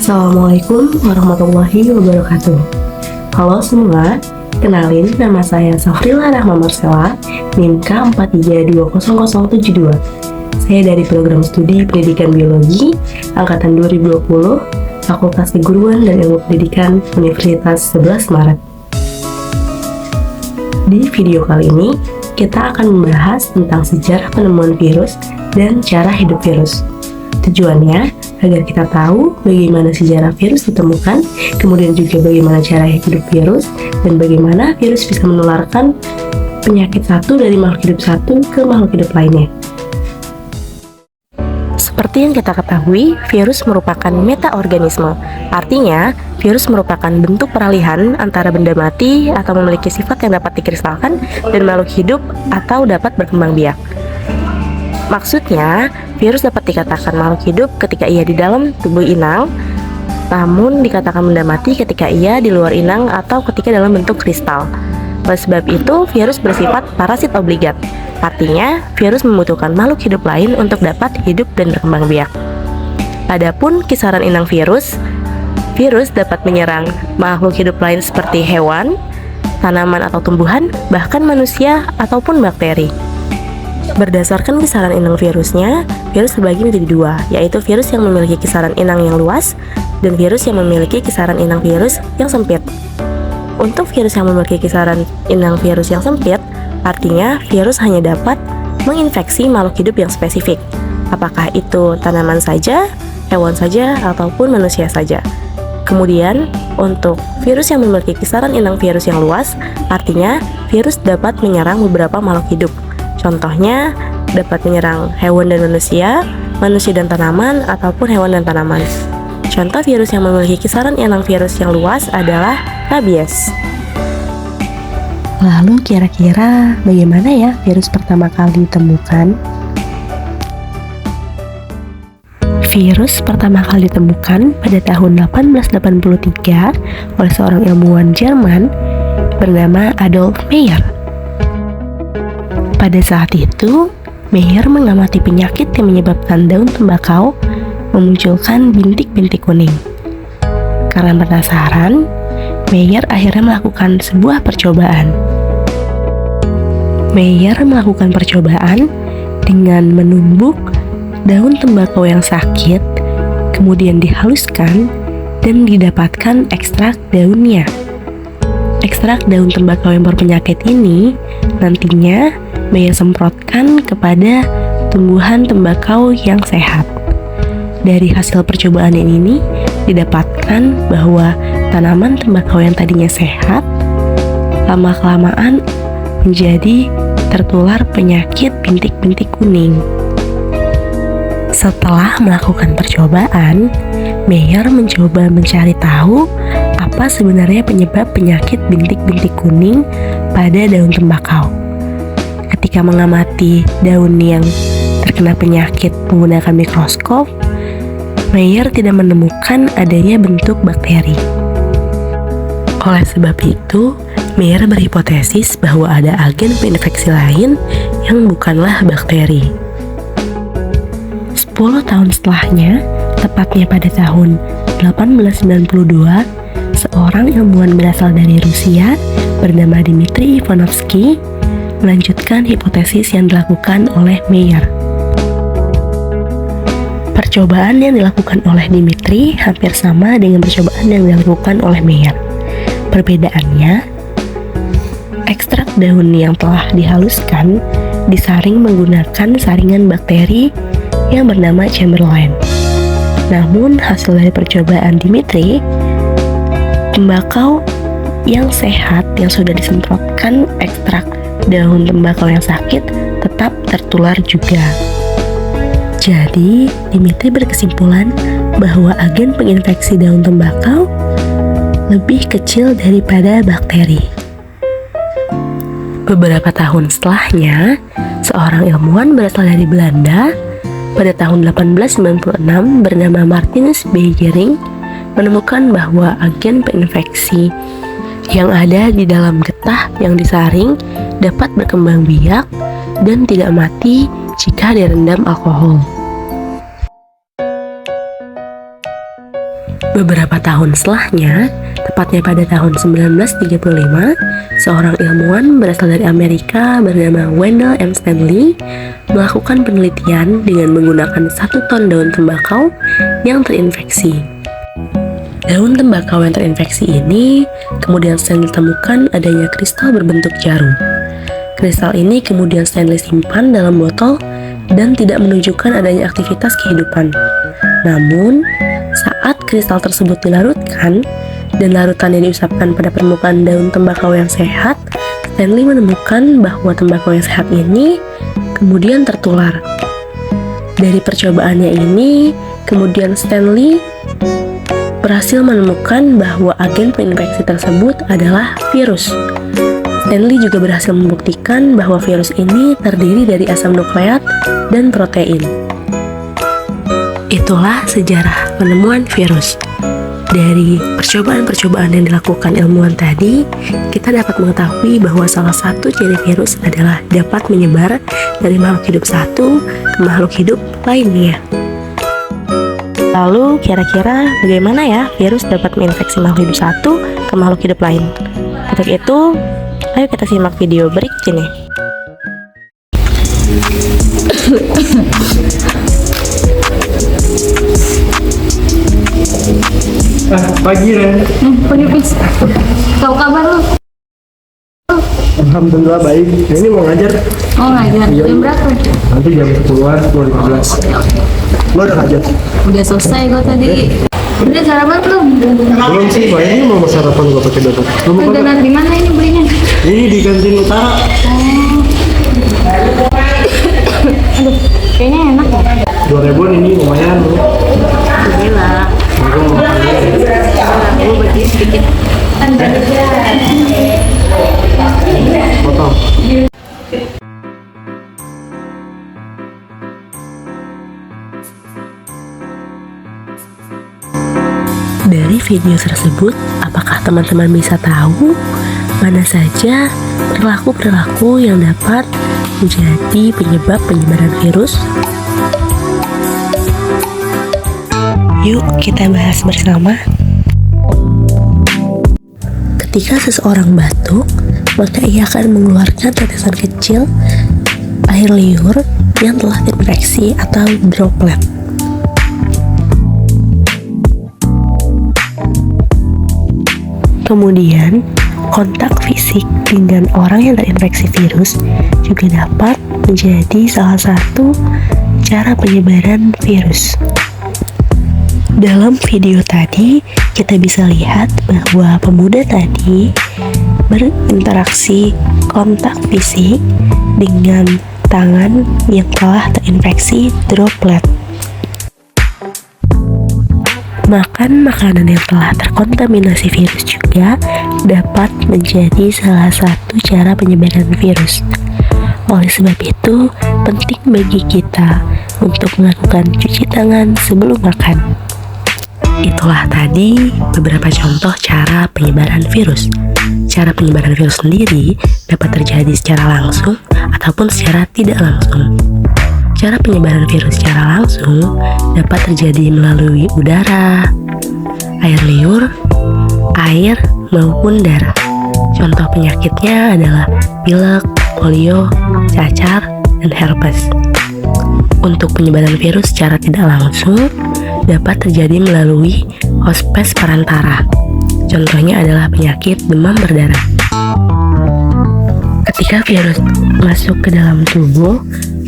Assalamualaikum warahmatullahi wabarakatuh. Halo semua, kenalin nama saya Safrila Rahma Marsela, NIM K43200072. Saya dari program studi Pendidikan Biologi Angkatan 2020, Fakultas Keguruan dan Ilmu Pendidikan Universitas 11 Maret. Di video kali ini, kita akan membahas tentang sejarah penemuan virus dan cara hidup virus. Tujuannya agar kita tahu bagaimana sejarah virus ditemukan, kemudian juga bagaimana cara hidup virus, dan bagaimana virus bisa menularkan penyakit satu dari makhluk hidup satu ke makhluk hidup lainnya. Seperti yang kita ketahui, virus merupakan metaorganisme. Artinya, virus merupakan bentuk peralihan antara benda mati atau memiliki sifat yang dapat dikristalkan dan makhluk hidup atau dapat berkembang biak. Maksudnya, virus dapat dikatakan makhluk hidup ketika ia di dalam tubuh inang, namun dikatakan benda mati ketika ia di luar inang atau ketika dalam bentuk kristal. Oleh sebab itu, virus bersifat parasit obligat. Artinya, virus membutuhkan makhluk hidup lain untuk dapat hidup dan berkembang biak. Adapun kisaran inang virus dapat menyerang makhluk hidup lain seperti hewan, tanaman atau tumbuhan, bahkan manusia ataupun bakteri. Berdasarkan kisaran inang virusnya, virus terbagi menjadi dua, yaitu virus yang memiliki kisaran inang yang luas dan virus yang memiliki kisaran inang virus yang sempit. Untuk virus yang memiliki kisaran inang virus yang sempit, artinya virus hanya dapat menginfeksi makhluk hidup yang spesifik, apakah itu tanaman saja, hewan saja, ataupun manusia saja. Kemudian, untuk virus yang memiliki kisaran inang virus yang luas, artinya virus dapat menyerang beberapa makhluk hidup. Contohnya, dapat menyerang hewan dan manusia dan tanaman, ataupun hewan dan tanaman. Contoh virus yang memiliki kisaran inang virus yang luas adalah rabies. Lalu kira-kira bagaimana ya virus pertama kali ditemukan? Virus pertama kali ditemukan pada tahun 1883 oleh seorang ilmuwan Jerman bernama Adolf Meyer. Pada saat itu, Meyer mengamati penyakit yang menyebabkan daun tembakau memunculkan bintik-bintik kuning. Karena penasaran, Meyer akhirnya melakukan sebuah percobaan. Meyer melakukan percobaan dengan menumbuk daun tembakau yang sakit, kemudian dihaluskan dan didapatkan ekstrak daunnya. Ekstrak daun tembakau yang berpenyakit ini nantinya Meyer semprotkan kepada tumbuhan tembakau yang sehat. Dari hasil percobaan ini didapatkan bahwa tanaman tembakau yang tadinya sehat lama-kelamaan menjadi tertular penyakit bintik-bintik kuning. Setelah melakukan percobaan, Meyer mencoba mencari tahu apa sebenarnya penyebab penyakit bintik-bintik kuning pada daun tembakau. Ketika mengamati daun yang terkena penyakit menggunakan mikroskop, Meyer tidak menemukan adanya bentuk bakteri. Oleh sebab itu, Meyer berhipotesis bahwa ada agen perinfeksi lain yang bukanlah bakteri. 10 tahun setelahnya, tepatnya pada tahun 1892, seorang ilmuwan berasal dari Rusia bernama Dmitri Ivanovsky melanjutkan hipotesis yang dilakukan oleh Meyer. Percobaan yang dilakukan oleh Dmitri hampir sama dengan percobaan yang dilakukan oleh Meyer. Perbedaannya, ekstrak daun yang telah dihaluskan disaring menggunakan saringan bakteri yang bernama Chamberlain. Namun, hasil dari percobaan Dmitri, tembakau yang sehat yang sudah disemprotkan ekstrak daun tembakau yang sakit tetap tertular juga. Jadi, Dmitri berkesimpulan bahwa agen penginfeksi daun tembakau lebih kecil daripada bakteri. Beberapa tahun setelahnya, seorang ilmuwan berasal dari Belanda pada tahun 1896 bernama Martinus Beijering menemukan bahwa agen penginfeksi yang ada di dalam getah yang disaring dapat berkembang biak dan tidak mati jika direndam alkohol. Beberapa tahun setelahnya, tepatnya pada tahun 1935, seorang ilmuwan berasal dari Amerika bernama Wendell M. Stanley melakukan penelitian dengan menggunakan 1 ton daun tembakau yang terinfeksi. Daun tembakau yang terinfeksi ini kemudian Stanley temukan adanya kristal berbentuk jarum. Kristal ini kemudian Stanley simpan dalam botol dan tidak menunjukkan adanya aktivitas kehidupan. Namun, saat kristal tersebut dilarutkan dan larutannya diusapkan pada permukaan daun tembakau yang sehat, Stanley menemukan bahwa tembakau yang sehat ini kemudian tertular. Dari percobaannya ini, kemudian Stanley berhasil menemukan bahwa agen perinfeksi tersebut adalah virus. Stanley juga berhasil membuktikan bahwa virus ini terdiri dari asam nukleat dan protein. Itulah sejarah penemuan virus. Dari percobaan-percobaan yang dilakukan ilmuwan tadi, kita dapat mengetahui bahwa salah satu ciri virus adalah dapat menyebar dari makhluk hidup satu ke makhluk hidup lainnya. Lalu, kira-kira bagaimana ya virus dapat menginfeksi makhluk hidup satu ke makhluk hidup lain? Untuk itu, ayo kita simak video berikut ini. Pagi Ren. Pagi Pis. Tahu kabar lu? Alhamdulillah baik. Ini mau ngajar. Oh ngajar. Iya. Jam berapa? Nanti jam 10-an, 10.15. Lo udah ngajar? Udah selesai gua tadi. Udah sarapan belum? Belum sih, Pak. Ini mau sarapan gua pakai donat. Lo mau pakai? Donat di mana ini belinya? Ini di kantin utara. Aduh, kayaknya enak ya. 2.000 ini lumayan. Gila. Aku mau makan dulu. Aku bagi sedikit. Potong. Dari video tersebut, apakah teman-teman bisa tahu mana saja perilaku-perilaku yang dapat menjadi penyebab penyebaran virus? Yuk kita bahas bersama. Ketika seseorang batuk, maka ia akan mengeluarkan tetesan kecil air liur yang telah terinfeksi atau droplet. Kemudian, kontak fisik dengan orang yang terinfeksi virus juga dapat menjadi salah satu cara penyebaran virus. Dalam video tadi, kita bisa lihat bahwa pemuda tadi berinteraksi kontak fisik dengan tangan yang telah terinfeksi droplet. Makan makanan yang telah terkontaminasi virus juga dapat menjadi salah satu cara penyebaran virus. Oleh sebab itu, penting bagi kita untuk melakukan cuci tangan sebelum makan. Itulah tadi beberapa contoh cara penyebaran virus. Cara penyebaran virus sendiri dapat terjadi secara langsung ataupun secara tidak langsung. Cara penyebaran virus secara langsung dapat terjadi melalui udara, air liur, air, maupun darah. Contoh penyakitnya adalah pilek, polio, cacar, dan herpes. Untuk penyebaran virus secara tidak langsung dapat terjadi melalui hospes perantara. Contohnya adalah penyakit demam berdarah. Ketika virus masuk ke dalam tubuh,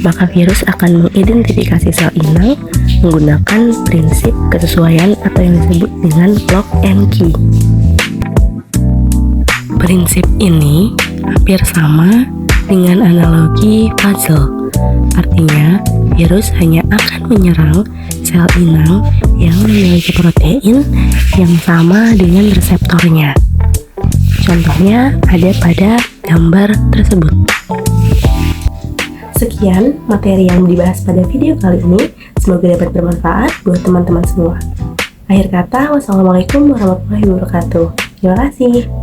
maka virus akan mengidentifikasi sel inang menggunakan prinsip kesesuaian atau yang disebut dengan lock and key. Prinsip ini hampir sama dengan analogi puzzle. Artinya, virus hanya akan menyerang sel inang yang memiliki protein yang sama dengan reseptornya. Contohnya ada pada gambar tersebut. Sekian materi yang dibahas pada video kali ini. Semoga dapat bermanfaat buat teman-teman semua. Akhir kata, wassalamualaikum warahmatullahi wabarakatuh. Terima kasih.